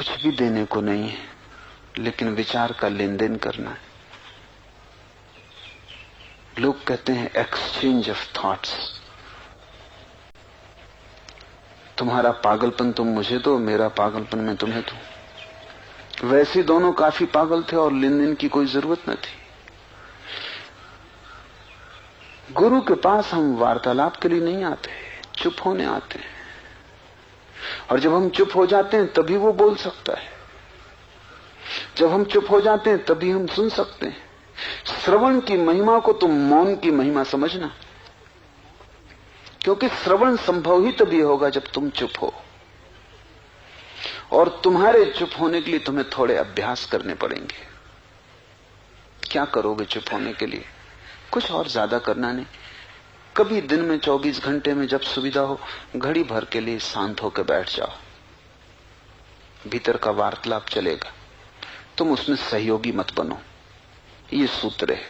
कुछ भी देने को नहीं है, लेकिन विचार का लेन देन करना है। लोग कहते हैं एक्सचेंज ऑफ थॉट्स। तुम्हारा पागलपन तुम मुझे दो, मेरा पागलपन मैं तुम्हें दूं। वैसे दोनों काफी पागल थे और लेन देन की कोई जरूरत न थी। गुरु के पास हम वार्तालाप के लिए नहीं आते, चुप होने आते हैं। और जब हम चुप हो जाते हैं तभी वो बोल सकता है। जब हम चुप हो जाते हैं तभी हम सुन सकते हैं। श्रवण की महिमा को तुम मौन की महिमा समझना, क्योंकि श्रवण संभव ही तभी होगा जब तुम चुप हो। और तुम्हारे चुप होने के लिए तुम्हें थोड़े अभ्यास करने पड़ेंगे। क्या करोगे चुप होने के लिए? कुछ और ज्यादा करना नहीं। कभी दिन में 24 घंटे में जब सुविधा हो, घड़ी भर के लिए शांत होकर बैठ जाओ। भीतर का वार्तालाप चलेगा, तुम उसमें सहयोगी मत बनो। ये सूत्र है।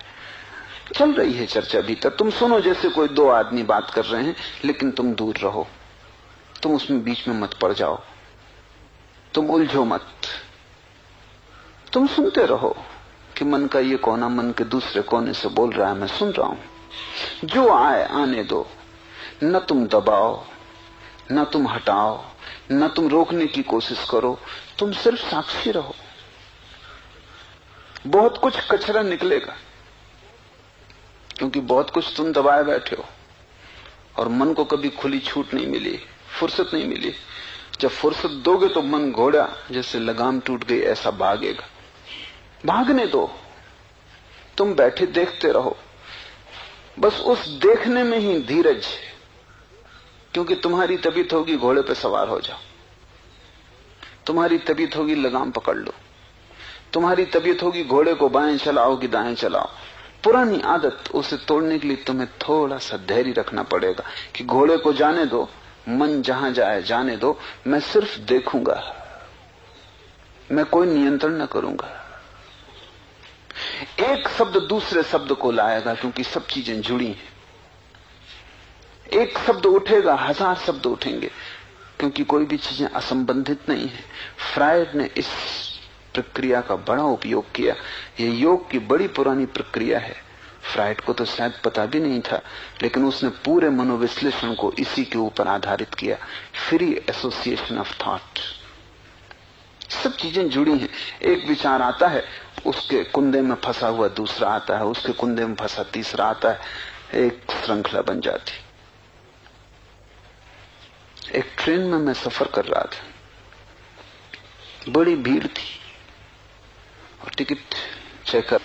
चल रही है चर्चा भीतर, तुम सुनो जैसे कोई दो आदमी बात कर रहे हैं, लेकिन तुम दूर रहो। तुम उसमें बीच में मत पड़ जाओ, तुम उलझो मत। तुम सुनते रहो कि मन का ये कोना मन के दूसरे कोने से बोल रहा है, मैं सुन रहा हूं। जो आए आने दो, न तुम दबाओ, न तुम हटाओ, न तुम रोकने की कोशिश करो, तुम सिर्फ साक्षी रहो। बहुत कुछ कचरा निकलेगा, क्योंकि बहुत कुछ तुम दबाए बैठे हो और मन को कभी खुली छूट नहीं मिली, फुर्सत नहीं मिली। जब फुर्सत दोगे तो मन घोड़ा जैसे लगाम टूट गई ऐसा भागेगा। भागने दो, तुम बैठे देखते रहो। बस उस देखने में ही धीरज, क्योंकि तुम्हारी तबीयत होगी घोड़े पे सवार हो जाओ, तुम्हारी तबीयत होगी लगाम पकड़ लो, तुम्हारी तबीयत होगी घोड़े को बाएं चलाओ कि दाएं चलाओ। पुरानी आदत, उसे तोड़ने के लिए तुम्हें थोड़ा सा धैर्य रखना पड़ेगा कि घोड़े को जाने दो, मन जहां जाए जाने दो, मैं सिर्फ देखूंगा, मैं कोई नियंत्रण न करूंगा। एक शब्द दूसरे शब्द को लाएगा, क्योंकि सब चीजें जुड़ी हैं। एक शब्द उठेगा, 1000 शब्द उठेंगे, क्योंकि कोई भी चीजें असंबंधित नहीं है। फ्रायड ने इस प्रक्रिया का बड़ा उपयोग किया। यह योग की बड़ी पुरानी प्रक्रिया है। फ्रायड को तो शायद पता भी नहीं था, लेकिन उसने पूरे मनोविश्लेषण को इसी के ऊपर आधारित किया, फ्री एसोसिएशन ऑफ थॉट। सब चीजें जुड़ी हैं। एक विचार आता है, उसके कुंदे में फंसा हुआ दूसरा आता है, उसके कुंदे में फंसा तीसरा आता है, एक श्रृंखला बन जाती। एक ट्रेन में मैं सफर कर रहा था, बड़ी भीड़ थी और टिकट चेकर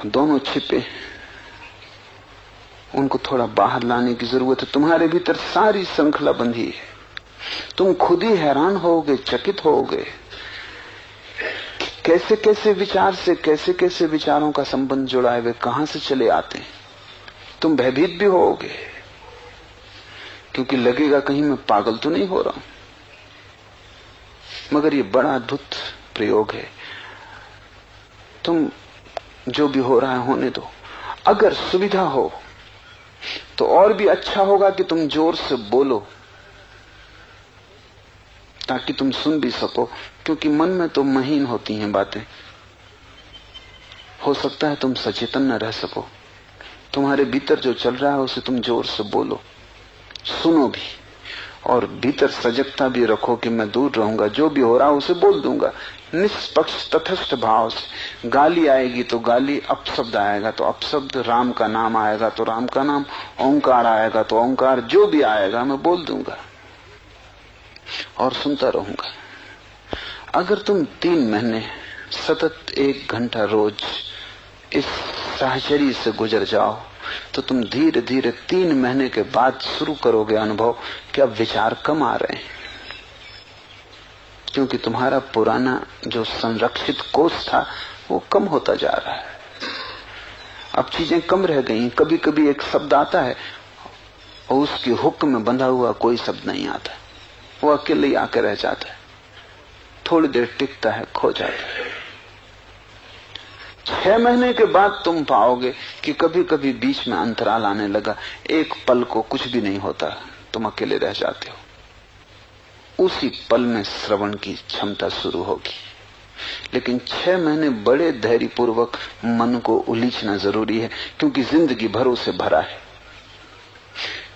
दोनों छिपे, उनको थोड़ा बाहर लाने की जरूरत है। तुम्हारे भीतर सारी श्रृंखला बंधी है, तुम खुद ही हैरान होगे, चकित होगे, कैसे कैसे विचार से कैसे कैसे विचारों का संबंध जुड़ा है, वे कहां से चले आते हैं। तुम भयभीत भी होगे, क्योंकि लगेगा कहीं मैं पागल तो नहीं हो रहा हूं। मगर ये बड़ा अद्भुत प्रयोग है। तुम जो भी हो रहा है होने दो। अगर सुविधा हो तो और भी अच्छा होगा कि तुम जोर से बोलो, ताकि तुम सुन भी सको, क्योंकि मन में तो महीन होती हैं बातें। हो सकता है तुम सचेतन न रह सको। तुम्हारे भीतर जो चल रहा है उसे तुम जोर से बोलो, सुनो भी, और भीतर सजगता भी रखो कि मैं दूर रहूंगा, जो भी हो रहा है उसे बोल दूंगा निष्पक्ष तटस्थ भाव से। गाली आएगी तो गाली, अपशब्द आएगा तो अपशब्द, राम का नाम आएगा तो राम का नाम, ओंकार आएगा तो ओंकार, जो भी आएगा मैं बोल दूंगा और सुनता रहूंगा। अगर तुम 3 महीने सतत 1 घंटा रोज इस साहचर्य से गुजर जाओ, तो तुम धीरे धीरे 3 महीने के बाद शुरू करोगे अनुभव कि अब विचार कम आ रहे हैं, क्योंकि तुम्हारा पुराना जो संरक्षित कोष था वो कम होता जा रहा है। अब चीजें कम रह गई। कभी कभी एक शब्द आता है और उसकी हुक में बंधा हुआ कोई शब्द नहीं आता, वो अकेले ही आकर रह जाता है, थोड़ी देर टिकता है, खो जाता है। 6 महीने के बाद तुम पाओगे कि कभी कभी बीच में अंतराल आने लगा, एक पल को कुछ भी नहीं होता, तुम अकेले रह जाते हो। उसी पल में श्रवण की क्षमता शुरू होगी। लेकिन 6 महीने बड़े धैर्यपूर्वक मन को उलीचना जरूरी है, क्योंकि जिंदगी भर उसे भरा है।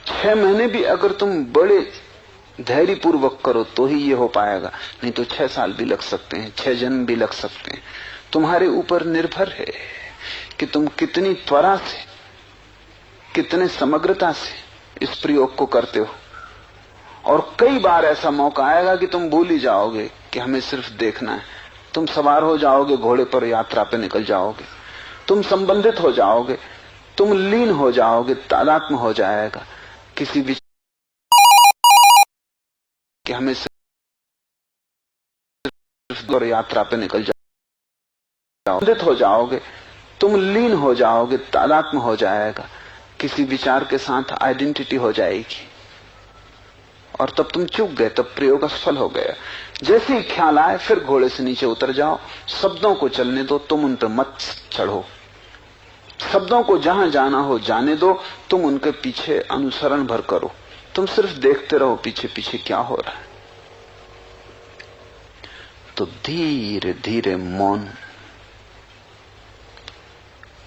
6 महीने भी अगर तुम बड़े धैर्यपूर्वक करो तो ही ये हो पाएगा, नहीं तो 6 साल भी लग सकते हैं, 6 जन्म भी लग सकते हैं। तुम्हारे ऊपर निर्भर है कि तुम कितनी त्वरा से, कितने समग्रता से इस प्रयोग को करते हो। और कई बार ऐसा मौका आएगा कि तुम भूल ही जाओगे कि हमें सिर्फ देखना है। तुम सवार हो जाओगे घोड़े पर, यात्रा पे निकल जाओगे, तुम संबंधित हो जाओगे, तुम लीन हो जाओगे, तादात्म्य हो जाएगा किसी विचार कि हमें सिर्फ यात्रा पे निकल जाओगे, संबंधित हो जाओगे, तुम लीन हो जाओगे, तादात्म्य हो जाएगा किसी विचार के साथ, आइडेंटिटी हो जाएगी और तब तुम चूक गए, तब प्रयोग असफल हो गया। जैसे ही ख्याल आए फिर घोड़े से नीचे उतर जाओ, शब्दों को चलने दो, तुम उन पर मत चढ़ो। शब्दों को जहां जाना हो जाने दो, तुम उनके पीछे अनुसरण भर करो। तुम सिर्फ देखते रहो पीछे पीछे क्या हो रहा है। तो धीरे धीरे मौन,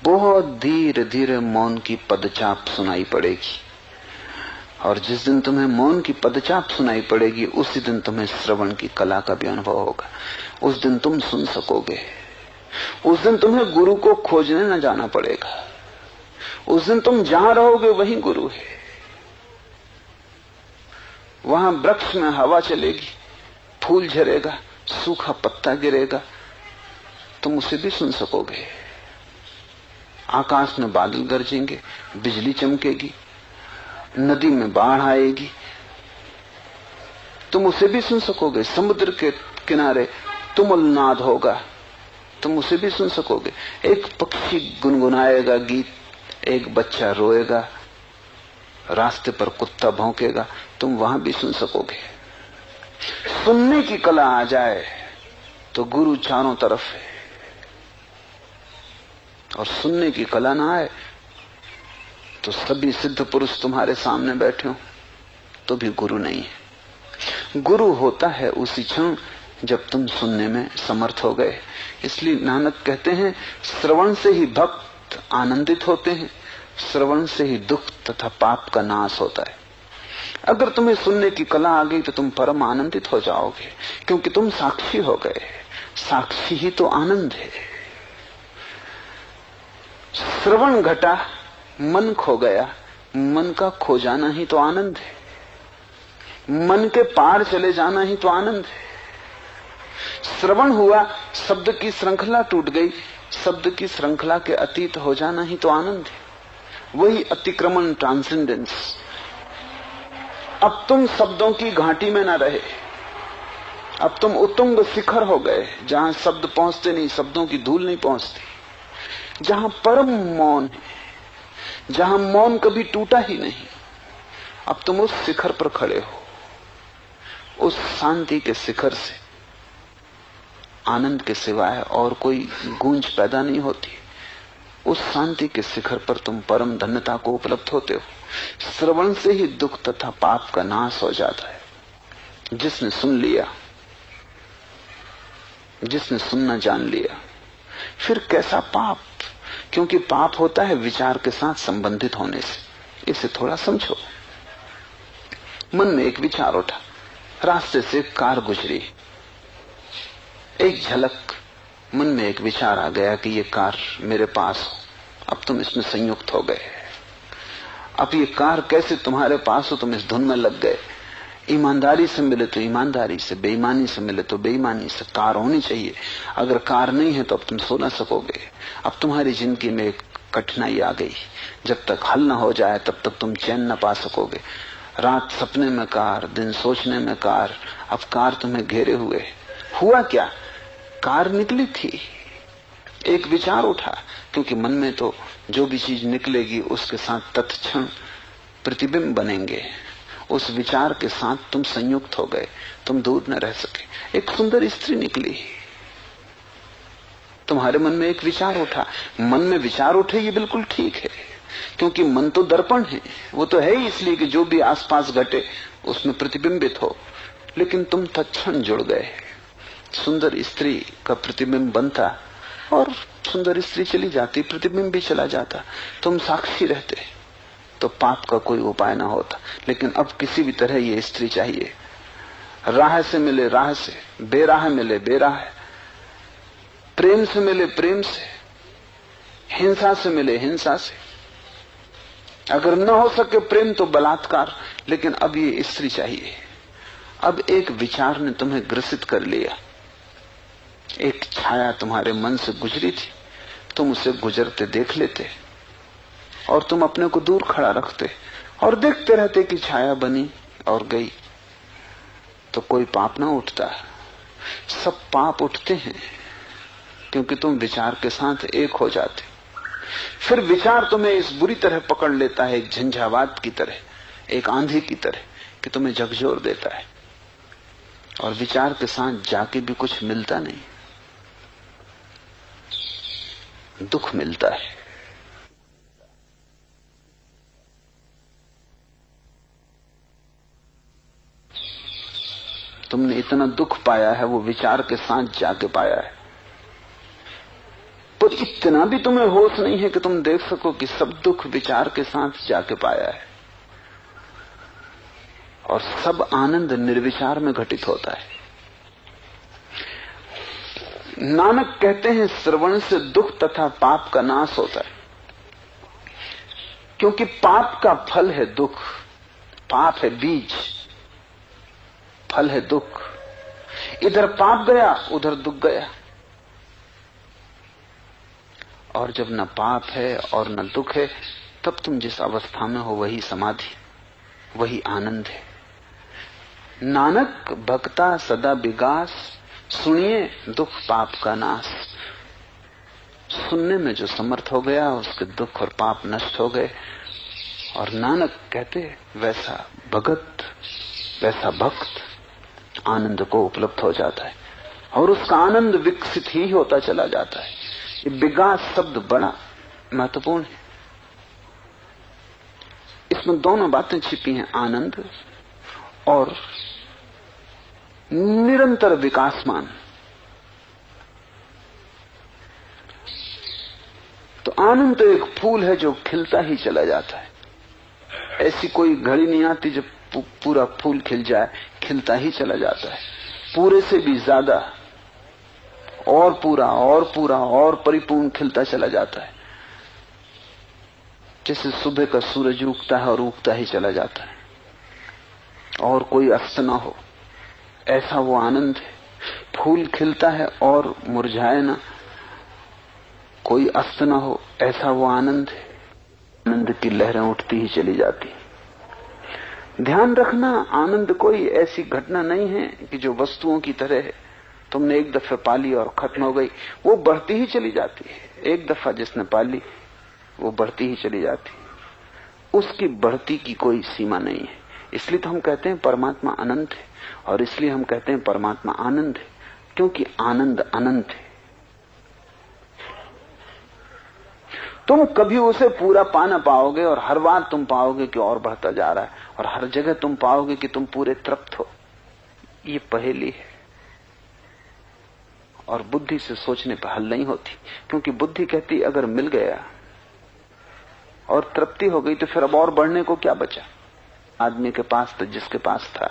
बहुत धीरे धीरे मौन की पदचाप सुनाई पड़ेगी। और जिस दिन तुम्हें मौन की पदचाप सुनाई पड़ेगी, उसी दिन तुम्हें श्रवण की कला का भी अनुभव होगा। उस दिन तुम सुन सकोगे। उस दिन तुम्हें गुरु को खोजने न जाना पड़ेगा। उस दिन तुम जहां रहोगे वहीं गुरु है। वहां वृक्ष में हवा चलेगी, फूल झरेगा, सूखा पत्ता गिरेगा, तुम उसे भी सुन सकोगे। आकाश में बादल गरजेंगे, बिजली चमकेगी, नदी में बाढ़ आएगी, तुम उसे भी सुन सकोगे। समुद्र के किनारे तुमुलनाद होगा, तुम उसे भी सुन सकोगे। एक पक्षी गुनगुनाएगा गीत, एक बच्चा रोएगा, रास्ते पर कुत्ता भौंकेगा, तुम वहां भी सुन सकोगे। सुनने की कला आ जाए तो गुरु चारों तरफ है, और सुनने की कला ना आए तो सभी सिद्ध पुरुष तुम्हारे सामने बैठे हो तो भी गुरु नहीं है। गुरु होता है उसी क्षण जब तुम सुनने में समर्थ हो गए। इसलिए नानक कहते हैं, श्रवण से ही भक्त आनंदित होते हैं, श्रवण से ही दुख तथा पाप का नाश होता है। अगर तुम्हें सुनने की कला आ गई तो तुम परम आनंदित हो जाओगे, क्योंकि तुम साक्षी हो गए। साक्षी ही तो आनंद है। श्रवण घटा, मन खो गया, मन का खो जाना ही तो आनंद है। मन के पार चले जाना ही तो आनंद है। श्रवण हुआ, शब्द की श्रृंखला टूट गई, शब्द की श्रृंखला के अतीत हो जाना ही तो आनंद है। वही अतिक्रमण, ट्रांसेंडेंस। अब तुम शब्दों की घाटी में न रहे, अब तुम उत्तुंग शिखर हो गए, जहां शब्द पहुंचते नहीं, शब्दों की धूल नहीं पहुंचती, जहां परम मौन है, जहां मौन कभी टूटा ही नहीं। अब तुम उस शिखर पर खड़े हो। उस शांति के शिखर से आनंद के सिवाय और कोई गूंज पैदा नहीं होती। उस शांति के शिखर पर तुम परम धन्यता को उपलब्ध होते हो। श्रवण से ही दुख तथा पाप का नाश हो जाता है। जिसने सुन लिया, जिसने सुनना जान लिया, फिर कैसा पाप? क्योंकि पाप होता है विचार के साथ संबंधित होने से। इसे थोड़ा समझो। मन में एक विचार उठा, रास्ते से कार गुजरी, एक झलक मन में एक विचार आ गया कि ये कार मेरे पास हो। अब तुम इसमें संयुक्त हो गए। अब ये कार कैसे तुम्हारे पास हो, तुम इस धुन में लग गए। ईमानदारी से मिले तो ईमानदारी से, बेईमानी से मिले तो बेईमानी से। कार होनी चाहिए। अगर कार नहीं है तो अब तुम सो ना सकोगे। अब तुम्हारी जिंदगी में एक कठिनाई आ गई। जब तक हल ना हो जाए तब तक तुम चैन न पा सकोगे। रात सपने में कार, दिन सोचने में कार। अब कार तुम्हें घेरे हुए। हुआ क्या? कार निकली थी, एक विचार उठा, क्योंकि मन में तो जो भी चीज निकलेगी उसके साथ तत्क्षण प्रतिबिंब बनेंगे। उस विचार के साथ तुम संयुक्त हो गए, तुम दूर न रह सके। एक सुंदर स्त्री निकली, तुम्हारे मन में एक विचार उठा। मन में विचार उठे ये बिल्कुल ठीक है, क्योंकि मन तो दर्पण है। वो तो है ही इसलिए कि जो भी आसपास घटे उसमें प्रतिबिंबित हो। लेकिन तुम तत्क्षण जुड़ गए। सुंदर स्त्री का प्रतिबिंब बनता और सुंदर स्त्री चली जाती, प्रतिबिंब भी चला जाता, तुम साक्षी रहते, तो पाप का कोई उपाय ना होता। लेकिन अब किसी भी तरह ये स्त्री चाहिए। राह से मिले राह से, बेराह मिले बेराह, प्रेम से मिले प्रेम से, हिंसा से मिले हिंसा से। अगर न हो सके प्रेम तो बलात्कार, लेकिन अब ये स्त्री चाहिए। अब एक विचार ने तुम्हें ग्रसित कर लिया, एक छाया तुम्हारे मन से गुजरी थी, तुम उसे गुजरते देख लेते और तुम अपने को दूर खड़ा रखते और देखते रहते कि छाया बनी और गई। तो कोई पाप ना उठता। सब पाप उठते हैं क्योंकि तुम विचार के साथ एक हो जाते। फिर विचार तुम्हें इस बुरी तरह पकड़ लेता है, एक झंझावात की तरह, एक आंधी की तरह, कि तुम्हें झकझोर देता है और विचार के साथ जाके भी कुछ मिलता नहीं, दुख मिलता है। तुमने इतना दुख पाया है वो विचार के साथ जाके पाया है, पर इतना भी तुम्हें होश नहीं है कि तुम देख सको कि सब दुख विचार के साथ जाके पाया है और सब आनंद निर्विचार में घटित होता है। नानक कहते हैं श्रवण से दुख तथा पाप का नाश होता है, क्योंकि पाप का फल है दुख। पाप है बीज, फल है दुख। इधर पाप गया उधर दुख गया। और जब न पाप है और न दुख है, तब तुम जिस अवस्था में हो वही समाधि, वही आनंद है। नानक भक्ता सदा विगास, सुनिए दुख पाप का नाश। सुनने में जो समर्थ हो गया उसके दुख और पाप नष्ट हो गए। और नानक कहते वैसा भगत, वैसा भक्त आनंद को उपलब्ध हो जाता है और उसका आनंद विकसित ही होता चला जाता है। ये विगास शब्द बड़ा महत्वपूर्ण है। इसमें दोनों बातें छिपी हैं, आनंद और निरंतर विकासमान। तो आनंद तो एक फूल है जो खिलता ही चला जाता है। ऐसी कोई घड़ी नहीं आती जब पूरा फूल खिल जाए, खिलता ही चला जाता है, पूरे से भी ज्यादा और पूरा और परिपूर्ण खिलता चला जाता है। जैसे सुबह का सूरज उगता है और उगता ही चला जाता है और कोई अस्त ना हो, ऐसा वो आनंद है। फूल खिलता है और मुरझाए ना, कोई अस्त ना हो, ऐसा वो आनंद है। आनंद की लहरें उठती ही चली जाती। ध्यान रखना, आनंद कोई ऐसी घटना नहीं है कि जो वस्तुओं की तरह है, तुमने एक दफे पाली और खत्म हो गई। वो बढ़ती ही चली जाती है। एक दफा जिसने पाली वो बढ़ती ही चली जाती है, उसकी बढ़ती की कोई सीमा नहीं है। इसलिए तो हम कहते हैं परमात्मा अनंत है, और इसलिए हम कहते हैं परमात्मा आनंद है, क्योंकि आनंद अनंत है। तुम कभी उसे पूरा पा ना पाओगे और हर बार तुम पाओगे कि और बढ़ता जा रहा है, और हर जगह तुम पाओगे कि तुम पूरे तृप्त हो। ये पहेली है और बुद्धि से सोचने पर हल नहीं होती, क्योंकि बुद्धि कहती अगर मिल गया और तृप्ति हो गई तो फिर अब और बढ़ने को क्या बचा। आदमी के पास तो जिसके पास था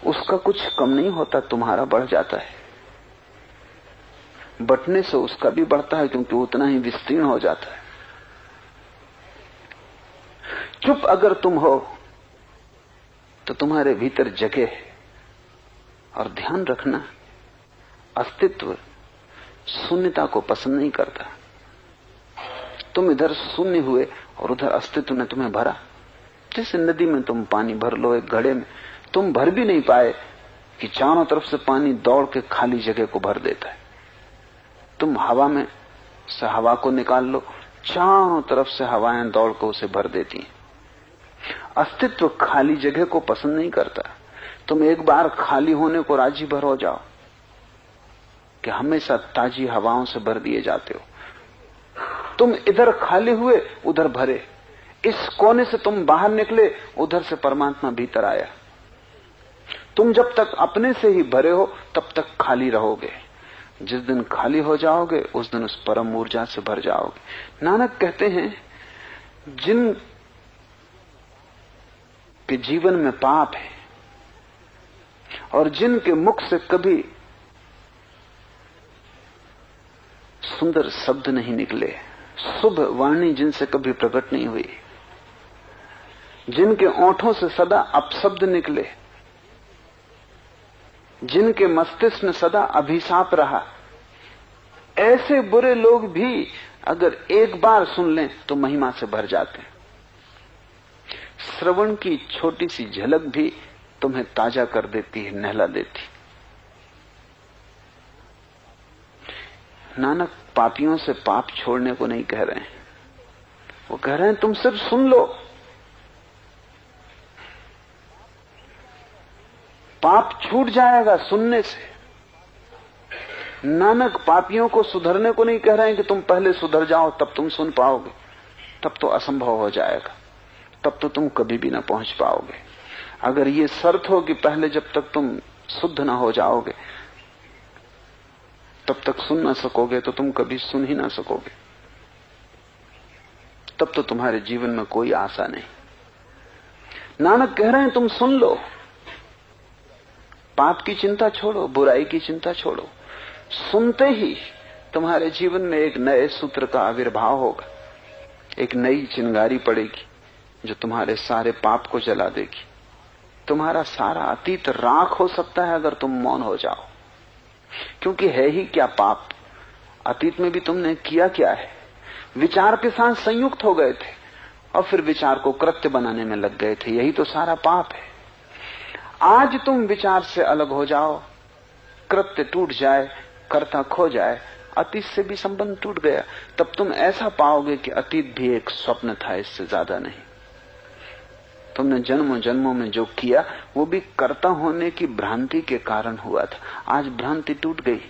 उसका कुछ कम नहीं होता, तुम्हारा बढ़ जाता है। बंटने से उसका भी बढ़ता है, क्योंकि उतना ही विस्तीर्ण हो जाता है। चुप अगर तुम हो तो तुम्हारे भीतर जगह है। और ध्यान रखना, अस्तित्व शून्यता को पसंद नहीं करता। तुम इधर शून्य हुए और उधर अस्तित्व ने तुम्हें भरा। जैसे नदी में तुम पानी भर लो एक घड़े में, तुम भर भी नहीं पाए कि चारों तरफ से पानी दौड़ के खाली जगह को भर देता है। तुम हवा में से हवा को निकाल लो, चारों तरफ से हवाएं दौड़ कर उसे भर देती हैं। अस्तित्व खाली जगह को पसंद नहीं करता। तुम एक बार खाली होने को राजी भर हो जाओ कि हमेशा ताजी हवाओं से भर दिए जाते हो। तुम इधर खाली हुए उधर भरे, इस कोने से तुम बाहर निकले, उधर से परमात्मा भीतर आया। तुम जब तक अपने से ही भरे हो तब तक खाली रहोगे। जिस दिन खाली हो जाओगे उस दिन उस परम ऊर्जा से भर जाओगे। नानक कहते हैं, जिन के जीवन में पाप है और जिनके मुख से कभी सुंदर शब्द नहीं निकले, शुभ वाणी जिनसे कभी प्रकट नहीं हुई, जिनके ओंठों से सदा अपशब्द निकले, जिनके मस्तिष्क में सदा अभिशाप रहा, ऐसे बुरे लोग भी अगर एक बार सुन लें तो महिमा से भर जाते हैं। श्रवण की छोटी सी झलक भी तुम्हें ताजा कर देती है, नहला देती। नानक पापियों से पाप छोड़ने को नहीं कह रहे हैं, वो कह रहे हैं तुम सिर्फ सुन लो। पाप छूट जाएगा सुनने से। नानक पापियों को सुधरने को नहीं कह रहे हैं कि तुम पहले सुधर जाओ तब तुम सुन पाओगे, तब तो असंभव हो जाएगा, तब तो तुम कभी भी ना पहुंच पाओगे। अगर ये शर्त हो कि पहले जब तक तुम शुद्ध ना हो जाओगे तब तक सुन ना सकोगे, तो तुम कभी सुन ही ना सकोगे, तब तो तुम्हारे जीवन में कोई आशा नहीं। नानक कह रहे हैं तुम सुन लो, पाप की चिंता छोड़ो, बुराई की चिंता छोड़ो। सुनते ही तुम्हारे जीवन में एक नए सूत्र का आविर्भाव होगा, एक नई चिंगारी पड़ेगी जो तुम्हारे सारे पाप को जला देगी। तुम्हारा सारा अतीत राख हो सकता है अगर तुम मौन हो जाओ, क्योंकि है ही क्या पाप। अतीत में भी तुमने किया क्या है? विचार के साथ संयुक्त हो गए थे और फिर विचार को कृत्य बनाने में लग गए थे, यही तो सारा पाप है। आज तुम विचार से अलग हो जाओ, कृत्य टूट जाए, कर्ता खो जाए, अतीत से भी संबंध टूट गया, तब तुम ऐसा पाओगे कि अतीत भी एक स्वप्न था, इससे ज्यादा नहीं। तुमने जन्मों जन्मों में जो किया वो भी कर्ता होने की भ्रांति के कारण हुआ था। आज भ्रांति टूट गई,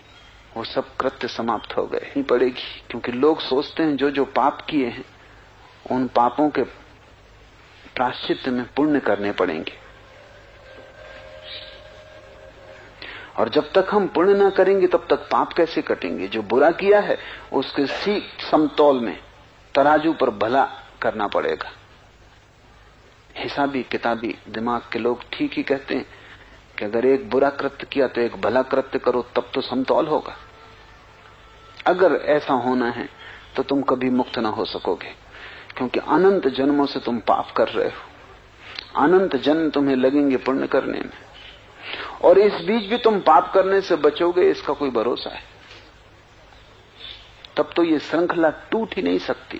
वो सब कृत्य समाप्त हो गए। नहीं पड़ेगी, क्योंकि लोग सोचते हैं जो जो पाप किए हैं उन पापों के प्रायश्चित में पुण्य करने पड़ेंगे, और जब तक हम पुण्य ना करेंगे तब तक पाप कैसे कटेंगे? जो बुरा किया है उसके ठीक समतौल में तराजू पर भला करना पड़ेगा। हिसाबी किताबी दिमाग के लोग ठीक ही कहते हैं कि अगर एक बुरा कृत्य किया तो एक भला कृत्य करो, तब तो समतौल होगा। अगर ऐसा होना है तो तुम कभी मुक्त ना हो सकोगे, क्योंकि अनंत जन्मों से तुम पाप कर रहे हो। अनंत जन्म तुम्हें लगेंगे पुण्य करने में, और इस बीच भी तुम पाप करने से बचोगे इसका कोई भरोसा है? तब तो ये श्रृंखला टूट ही नहीं सकती,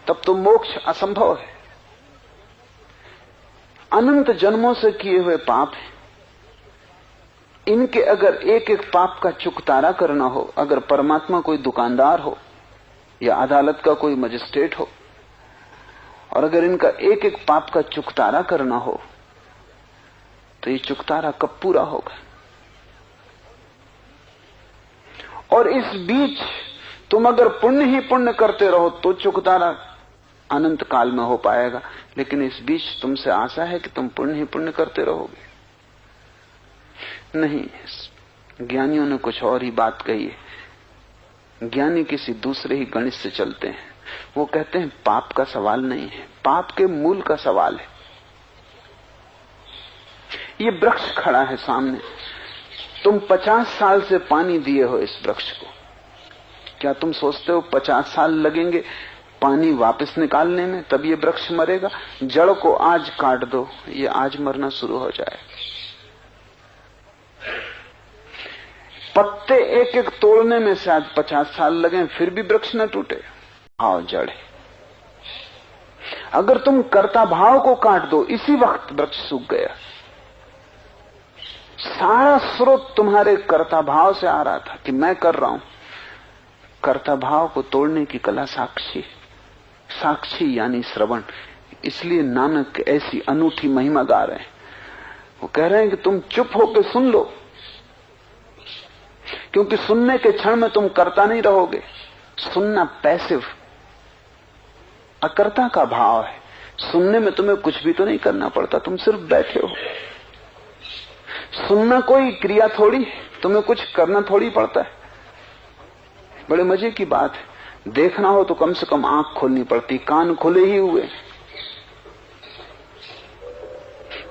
तब तो मोक्ष असंभव है। अनंत जन्मों से किए हुए पाप हैं, इनके अगर एक एक पाप का चुकतारा करना हो, अगर परमात्मा कोई दुकानदार हो या अदालत का कोई मजिस्ट्रेट हो, और अगर इनका एक एक पाप का चुकतारा करना हो तो ये चुकतारा कब पूरा होगा? और इस बीच तुम अगर पुण्य ही पुण्य करते रहो तो चुकतारा अनंत काल में हो पाएगा, लेकिन इस बीच तुमसे आशा है कि तुम पुण्य ही पुण्य करते रहोगे? नहीं, ज्ञानियों ने कुछ और ही बात कही है। ज्ञानी किसी दूसरे ही गणित से चलते हैं। वो कहते हैं पाप का सवाल नहीं है, पाप के मूल का सवाल है। ये वृक्ष खड़ा है सामने, तुम 50 साल से पानी दिए हो इस वृक्ष को, क्या तुम सोचते हो 50 साल लगेंगे पानी वापस निकालने में तब ये वृक्ष मरेगा? जड़ को आज काट दो, ये आज मरना शुरू हो जाए। पत्ते एक एक तोड़ने में शायद 50 साल लगे, फिर भी वृक्ष न टूटे। आओ जड़ है। अगर तुम कर्ता भाव को काट दो, इसी वक्त वृक्ष सूख गया। सारा स्रोत तुम्हारे कर्ता भाव से आ रहा था कि मैं कर रहा हूं। कर्ता भाव को तोड़ने की कला साक्षी, साक्षी यानी श्रवण। इसलिए नानक ऐसी अनूठी महिमा गा रहे हैं। वो कह रहे हैं कि तुम चुप होकर सुन लो, क्योंकि सुनने के क्षण में तुम करता नहीं रहोगे। सुनना पैसिव, अकर्ता का भाव है। सुनने में तुम्हें कुछ भी तो नहीं करना पड़ता, तुम सिर्फ बैठे हो। सुनना कोई क्रिया थोड़ी, तुम्हें कुछ करना थोड़ी पड़ता है। बड़े मजे की बात है, देखना हो तो कम से कम आंख खोलनी पड़ती, कान खुले ही हुए।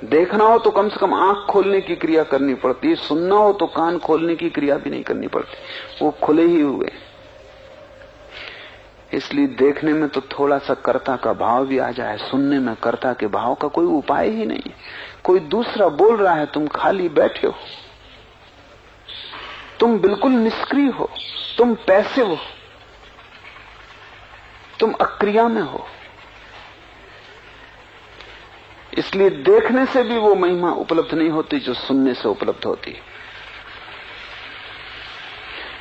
देखना हो तो कम से कम आंख खोलने की क्रिया करनी पड़ती है, सुनना हो तो कान खोलने की क्रिया भी नहीं करनी पड़ती, वो खुले ही हुए। इसलिए देखने में तो थोड़ा सा कर्ता का भाव भी आ जाए, सुनने में कर्ता के भाव का कोई उपाय ही नहीं है। कोई दूसरा बोल रहा है, तुम खाली बैठे हो, तुम बिल्कुल निष्क्रिय हो, तुम पैसिव हो, तुम अक्रिया में हो। इसलिए देखने से भी वो महिमा उपलब्ध नहीं होती जो सुनने से उपलब्ध होती है।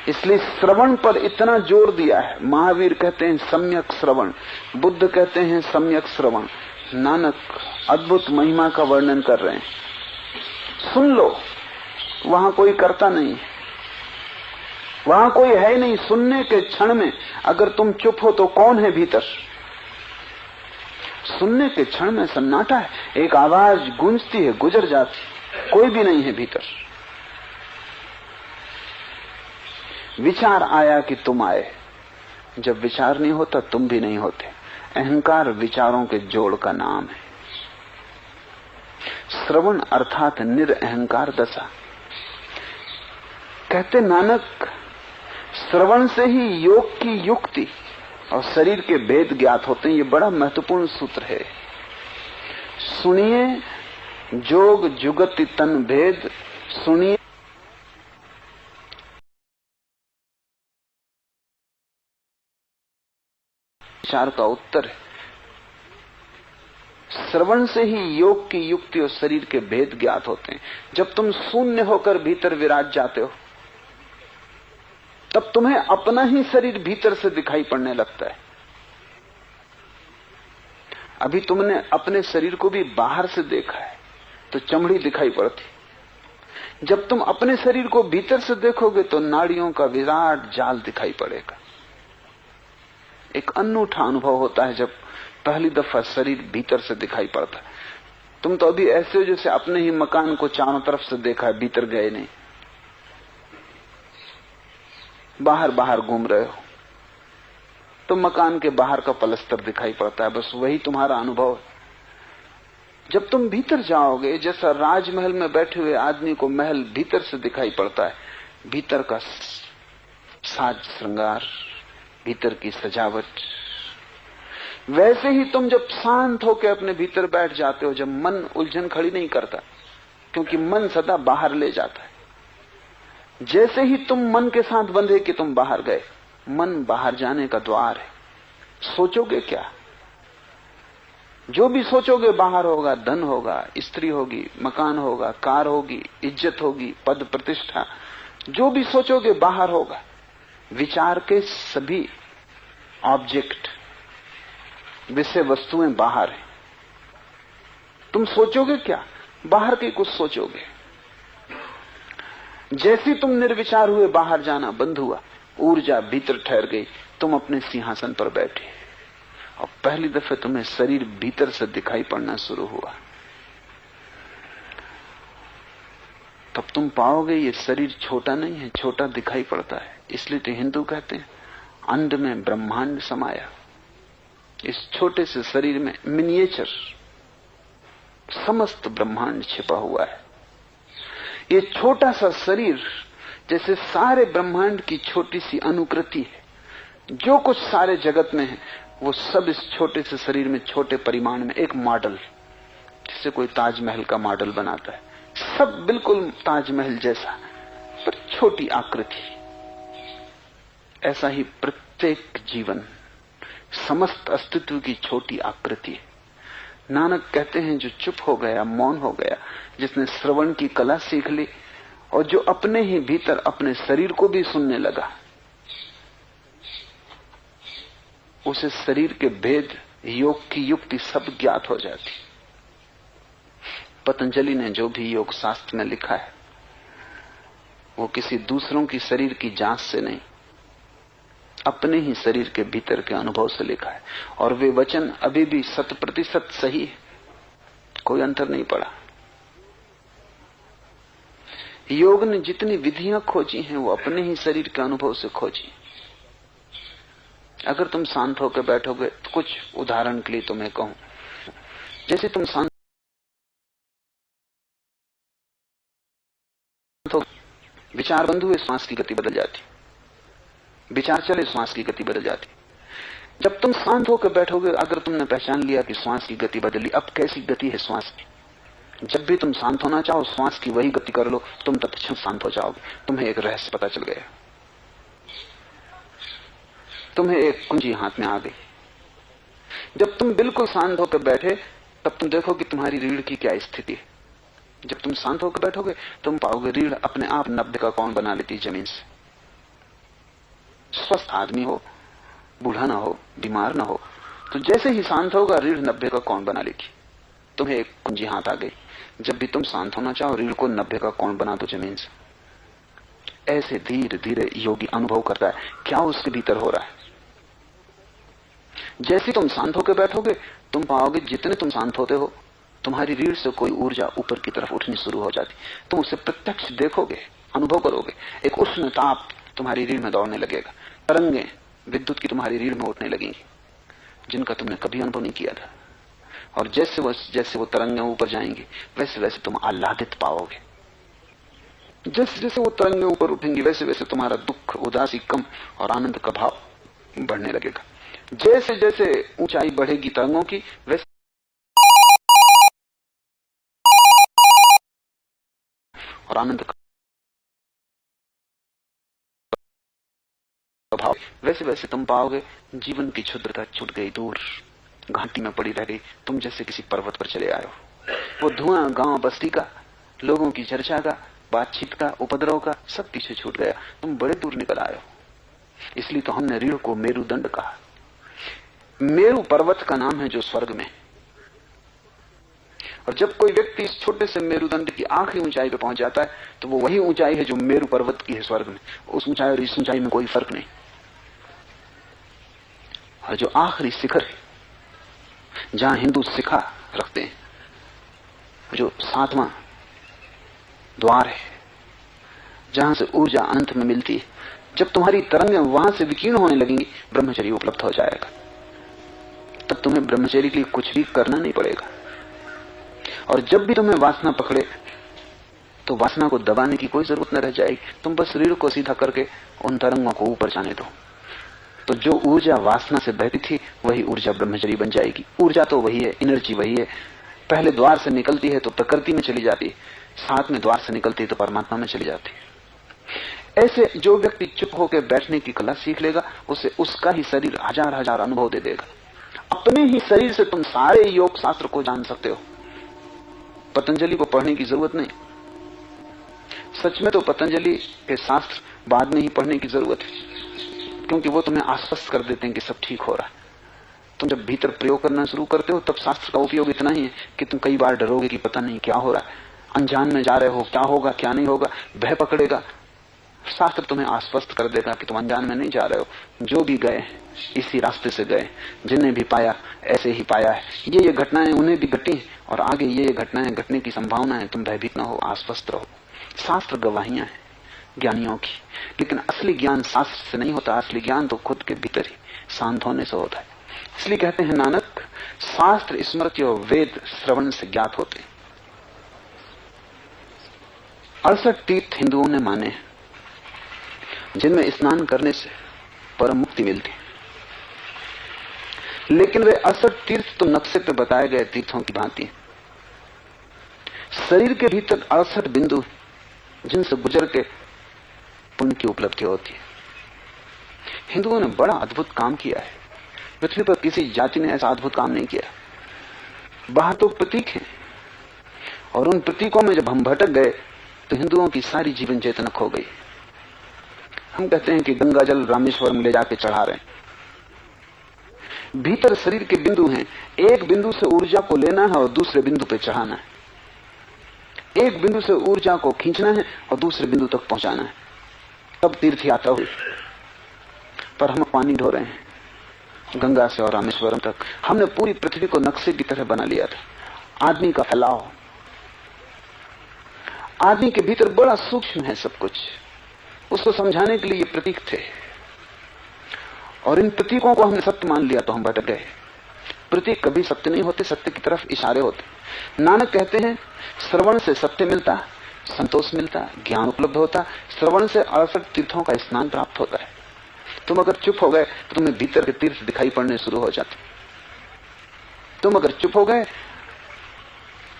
इसलिए श्रवण पर इतना जोर दिया है। महावीर कहते हैं सम्यक श्रवण, बुद्ध कहते हैं सम्यक श्रवण, नानक अद्भुत महिमा का वर्णन कर रहे हैं। सुन लो, वहां कोई कर्ता नहीं, वहां कोई है नहीं। सुनने के क्षण में अगर तुम चुप हो तो कौन है भीतर? सुनने के क्षण में सन्नाटा है, एक आवाज गूंजती है, गुजर जाती, कोई भी नहीं है भीतर। विचार आया कि तुम आए, जब विचार नहीं होता तुम भी नहीं होते। अहंकार विचारों के जोड़ का नाम है। श्रवण अर्थात निरअहंकार दशा। कहते नानक, श्रवण से ही योग की युक्ति और शरीर के भेद ज्ञात होते हैं। ये बड़ा महत्वपूर्ण सूत्र है। सुनिए जोग जुगति तन भेद, सुनिए विचार का उत्तर है। श्रवण से ही योग की युक्ति और शरीर के भेद ज्ञात होते हैं। जब तुम शून्य होकर भीतर विराज जाते हो तब तुम्हें अपना ही शरीर भीतर से दिखाई पड़ने लगता है। अभी तुमने अपने शरीर को भी बाहर से देखा है तो चमड़ी दिखाई पड़ती। जब तुम अपने शरीर को भीतर से देखोगे तो नाड़ियों का विराट जाल दिखाई पड़ेगा। एक अनूठा अनुभव होता है जब पहली दफा शरीर भीतर से दिखाई पड़ता है। तुम तो अभी ऐसे हो जैसे अपने ही मकान को चारों तरफ से देखा है, भीतर गए नहीं, बाहर बाहर घूम रहे हो तो मकान के बाहर का पलस्तर दिखाई पड़ता है, बस वही तुम्हारा अनुभव है। जब तुम भीतर जाओगे, जैसा राजमहल में बैठे हुए आदमी को महल भीतर से दिखाई पड़ता है, भीतर का साज श्रृंगार, भीतर की सजावट, वैसे ही तुम जब शांत होकर अपने भीतर बैठ जाते हो, जब मन उलझन खड़ी नहीं करता, क्योंकि मन सदा बाहर ले जाता है। जैसे ही तुम मन के साथ बंधे कि तुम बाहर गए, मन बाहर जाने का द्वार है। सोचोगे क्या? जो भी सोचोगे बाहर होगा। धन होगा, स्त्री होगी, मकान होगा, कार होगी, इज्जत होगी, पद प्रतिष्ठा, जो भी सोचोगे बाहर होगा। विचार के सभी ऑब्जेक्ट, विषय वस्तुएं बाहर हैं। तुम सोचोगे क्या? बाहर के कुछ सोचोगे। जैसे तुम निर्विचार हुए, बाहर जाना बंद हुआ, ऊर्जा भीतर ठहर गई, तुम अपने सिंहासन पर बैठे और पहली दफे तुम्हें शरीर भीतर से दिखाई पड़ना शुरू हुआ। तब तुम पाओगे ये शरीर छोटा नहीं है, छोटा दिखाई पड़ता है। इसलिए तो हिंदू कहते हैं अंड में ब्रह्मांड समाया। इस छोटे से शरीर में मिनिएचर समस्त ब्रह्मांड छिपा हुआ है। ये छोटा सा शरीर जैसे सारे ब्रह्मांड की छोटी सी अनुकृति है। जो कुछ सारे जगत में है वो सब इस छोटे से शरीर में, छोटे परिमाण में, एक मॉडल, जिसे कोई ताजमहल का मॉडल बनाता है, सब बिल्कुल ताजमहल जैसा पर छोटी आकृति। ऐसा ही प्रत्येक जीवन समस्त अस्तित्व की छोटी आकृति है। नानक कहते हैं जो चुप हो गया, मौन हो गया, जिसने श्रवण की कला सीख ली और जो अपने ही भीतर अपने शरीर को भी सुनने लगा, उसे शरीर के भेद, योग की युक्ति सब ज्ञात हो जाती। पतंजलि ने जो भी योग शास्त्र में लिखा है वो किसी दूसरों की शरीर की जांच से नहीं, अपने ही शरीर के भीतर के अनुभव से लिखा है, और वे वचन अभी भी 100% सही है, कोई अंतर नहीं पड़ा। योग ने जितनी विधियां खोजी हैं वो अपने ही शरीर के अनुभव से खोजी। अगर तुम शांत होकर बैठोगे तो कुछ उदाहरण के लिए तुम्हें कहूं, जैसे तुम शांत हो, विचार बंद हुए, श्वास की गति बदल जाती, विचार चले, श्वास की गति बदल जाती। जब तुम शांत होकर बैठोगे, अगर तुमने पहचान लिया कि श्वास की गति बदली, अब कैसी गति है श्वास की, जब भी तुम शांत होना चाहो श्वास की वही गति कर लो, तुम तत्क्षण शांत हो जाओगे। तुम्हें एक रहस्य पता चल गया, तुम्हें एक कुंजी हाथ में आ गई। जब तुम बिल्कुल शांत होकर बैठे तब तुम देखो कि तुम्हारी रीढ़ की क्या स्थिति है। जब तुम शांत होकर बैठोगे तुम पाओगे रीढ़ अपने आप 90 का कोण बना लेती जमीन से। स्वस्थ आदमी हो, बूढ़ा ना हो, बीमार ना हो, तो जैसे ही शांत होगा रीढ़ 90 का कोण बना लेगी। तुम्हें एक कुंजी हाथ आ गई, जब भी तुम शांत होना चाहो रीढ़ को 90 का कोण बना दो जमीन से। ऐसे धीरे धीरे योगी अनुभव करता है क्या उसके भीतर हो रहा है। जैसे तुम शांत होकर बैठोगे तुम पाओगे जितने तुम शांत होते हो तुम्हारी रीढ़ से कोई ऊर्जा ऊपर की तरफ उठनी शुरू हो जाती। तुम उसे प्रत्यक्ष देखोगे, अनुभव करोगे। एक उष्ण ताप तुम्हारी रीढ़ में दौड़ने लगेगा, तरंगे विद्युत की तुम्हारी रीढ़ में उठने लगेंगी जिनका तुमने कभी अनुभव नहीं किया था। और जैसे वो तरंगे ऊपर जाएंगी वैसे वैसे तुम आह्लादित पाओगे। जैसे जैसे वो तरंगे ऊपर उठेंगी वैसे वैसे तुम्हारा दुख, उदासी कम और आनंद का भाव बढ़ने लगेगा। जैसे जैसे ऊंचाई बढ़ेगी तरंगों की वैसे और आनंद का भाव, वैसे वैसे तुम पाओगे जीवन की क्षुद्रता छूट गई, दूर घाटी में पड़ी रह गई। तुम जैसे किसी पर्वत पर चले आए हो। वो धुआं गांव बस्ती का, लोगों की चर्चा का, बातचीत का, उपद्रव का सब पीछे छूट गया। तुम बड़े दूर निकल आए हो। इसलिए तो हमने रीढ़ को मेरुदंड कहा। मेरु पर्वत का नाम है जो स्वर्ग में। और जब कोई व्यक्ति इस छोटे से मेरुदंड की आखिरी ऊंचाई पर पहुंच जाता है तो वो वही ऊंचाई है जो मेरु पर्वत की है स्वर्ग में। उस ऊंचाई और इस ऊंचाई में कोई फर्क नहीं। और जो आखिरी शिखर है जहां हिंदू शिखा रखते हैं, जो 7वां द्वार है जहां से ऊर्जा अनंत में मिलती है, जब तुम्हारी तरंगें वहां से विकीर्ण होने लगेंगी ब्रह्मचर्य उपलब्ध हो जाएगा। तब तुम्हें ब्रह्मचर्य के लिए कुछ भी करना नहीं पड़ेगा। और जब भी तुम्हें वासना पकड़े तो वासना को दबाने की कोई जरूरत न रह जाएगी। तुम बस रीढ़ को सीधा करके उन तरंगों को ऊपर जाने दो। तो जो ऊर्जा वासना से बहती थी वही ऊर्जा ब्रह्मचर्य बन जाएगी। ऊर्जा तो वही है, एनर्जी वही है। पहले द्वार से निकलती है तो प्रकृति में चली जाती है, साथ में द्वार से निकलती है तो परमात्मा में चली जाती है। ऐसे जो व्यक्ति चुप होकर बैठने की कला सीख लेगा उसे उसका ही शरीर हजार हजार अनुभव दे देगा। अपने ही शरीर से तुम सारे योग शास्त्र को जान सकते हो। पतंजलि को पढ़ने की जरूरत नहीं। सच में तो पतंजलि के शास्त्र बाद में ही पढ़ने की जरूरत है, क्योंकि वो तुम्हें आश्वस्त कर देते हैं कि सब ठीक हो रहा है। तुम जब भीतर प्रयोग करना शुरू करते हो तब शास्त्र का उपयोग इतना ही है कि तुम कई बार डरोगे कि पता नहीं क्या हो रहा है, अनजान में जा रहे हो, क्या होगा क्या नहीं होगा, भय पकड़ेगा। शास्त्र तुम्हें आश्वस्त कर देगा कि तुम अनजान में नहीं जा रहे हो। जो भी गए इसी रास्ते से गए, जिन्हें भी पाया ऐसे ही पाया है। ये घटनाएं उन्हें भी घटी और आगे ये घटनाएं घटने की संभावना है। तुम भयभीत न हो, आश्वस्त रहो। शास्त्र गवाहियां हैं ज्ञानियों की, लेकिन असली ज्ञान शास्त्र से नहीं होता। असली ज्ञान तो खुद के भीतर ही शांत होने से होता है। इसलिए कहते हैं नानक, शास्त्र स्मृति और वेद श्रवण से ज्ञात होते हैं। 68 तीर्थ हिंदुओं ने माने हैं जिनमें स्नान करने से परम मुक्ति मिलती है, लेकिन वे 68 तीर्थ तो नक्शे पे बताए गए तीर्थों की भांति। शरीर के भीतर 68 बिंदु जिनसे गुजर के पुण्य की उपलब्धि होती है। हिंदुओं ने बड़ा अद्भुत काम किया है। पृथ्वी पर किसी जाति ने ऐसा अद्भुत काम नहीं किया। बाहर तो प्रतीक हैं और उन प्रतीकों में जब हम भटक गए तो हिंदुओं की सारी जीवन चेतना खो गई। हम कहते हैं कि गंगा जल रामेश्वरम ले जाके चढ़ा रहे हैं। भीतर शरीर के बिंदु हैं, एक बिंदु से ऊर्जा को लेना है और दूसरे बिंदु पे चढ़ाना है। एक बिंदु से ऊर्जा को खींचना है और दूसरे बिंदु तक पहुंचाना है। तब तीर्थ यात्रा हुई। पर हम पानी ढो रहे हैं गंगा से और रामेश्वरम तक। हमने पूरी पृथ्वी को नक्शे की तरह बना लिया था। आदमी का फैलाव, आदमी के भीतर बड़ा सूक्ष्म है सब कुछ। उसको समझाने के लिए ये प्रतीक थे, और इन प्रतीकों को हमने सत्य मान लिया तो हम भटक गए। प्रतीक कभी सत्य नहीं होते, सत्य की तरफ इशारे होते। नानक कहते हैं श्रवण से सत्य मिलता, संतोष मिलता, ज्ञान उपलब्ध होता। श्रवण से 68 तीर्थों का स्नान प्राप्त होता है। तुम अगर चुप हो गए तो तुम्हें भीतर के तीर्थ दिखाई पड़ने शुरू हो जाते। तुम अगर चुप हो गए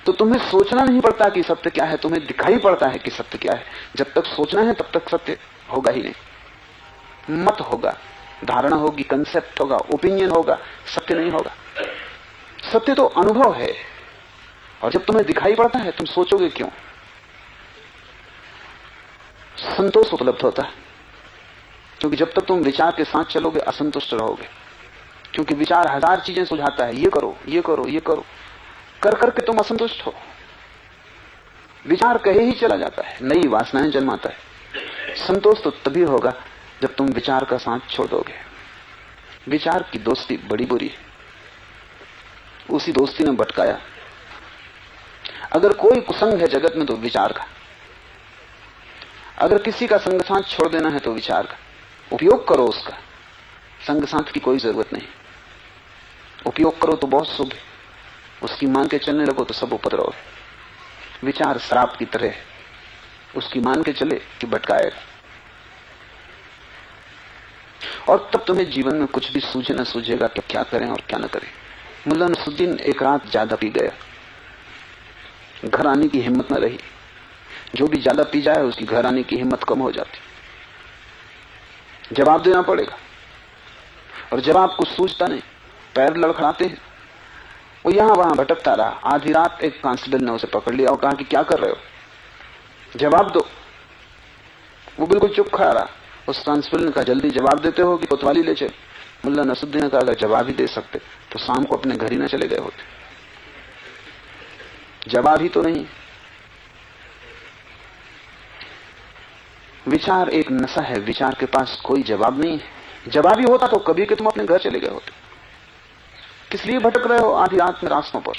तो तुम्हें सोचना नहीं पड़ता कि सत्य क्या है, तुम्हें दिखाई पड़ता है कि सत्य क्या है। जब तक सोचना है तब तक सत्य होगा ही नहीं। मत होगा, धारणा होगी, कंसेप्ट होगा, ओपिनियन होगा, सत्य नहीं होगा। सत्य तो अनुभव है, और जब तुम्हें दिखाई पड़ता है तुम सोचोगे क्यों। संतोष उपलब्ध होता है, क्योंकि जब तक तुम विचार के साथ चलोगे असंतुष्ट रहोगे, क्योंकि विचार हजार चीजें सुझाता है, ये करो, ये करो, ये करो, कर करके तुम असंतुष्ट हो। विचार कहे ही चला जाता है, नई वासनाएं जन्माता है। संतोष तो तभी होगा जब तुम विचार का साथ छोड़ दोगे। विचार की दोस्ती बड़ी बुरी है, उसी दोस्ती ने भटकाया। अगर कोई कुसंग है जगत में तो विचार का। अगर किसी का संग साथ छोड़ देना है तो विचार का। उपयोग करो उसका, संग साथ की कोई जरूरत नहीं। उपयोग करो तो बहुत शुभ है, उसकी मान के चलने लगो तो सब उपद्रव है। विचार शराब की तरह है, उसकी मान के चले कि भटकाएगा। और तब तुम्हें जीवन में कुछ भी सूझे न सूझेगा कि क्या करें और क्या न करें। मुल्ला नसरुद्दीन एक रात ज्यादा पी गया, घर आने की हिम्मत न रही। जो भी ज्यादा पी जाए उसकी घर आने की हिम्मत कम हो जाती, जवाब देना पड़ेगा। और जवाब कुछ सूझता नहीं, पैर लड़खड़ाते हैं। वो यहां वहां भटकता रहा। आधी रात एक कांस्टेबल ने उसे पकड़ लिया और कहा कि क्या कर रहे हो, जवाब दो। वो बिल्कुल चुप खड़ा रहा। उस कांस्टेबल ने कहा जल्दी जवाब देते हो कि कोतवाली ले चले। मुल्ला नसरुद्दीन ने कहा अगर जवाब ही दे सकते तो शाम को अपने घर ही न चले गए होते। जवाब ही तो नहीं। विचार एक नशा है, विचार के पास कोई जवाब नहीं है। जवाब ही होता तो कभी कि तुम अपने घर चले गए होते। किस लिए भटक रहे हो आधी रात में रास्तों पर?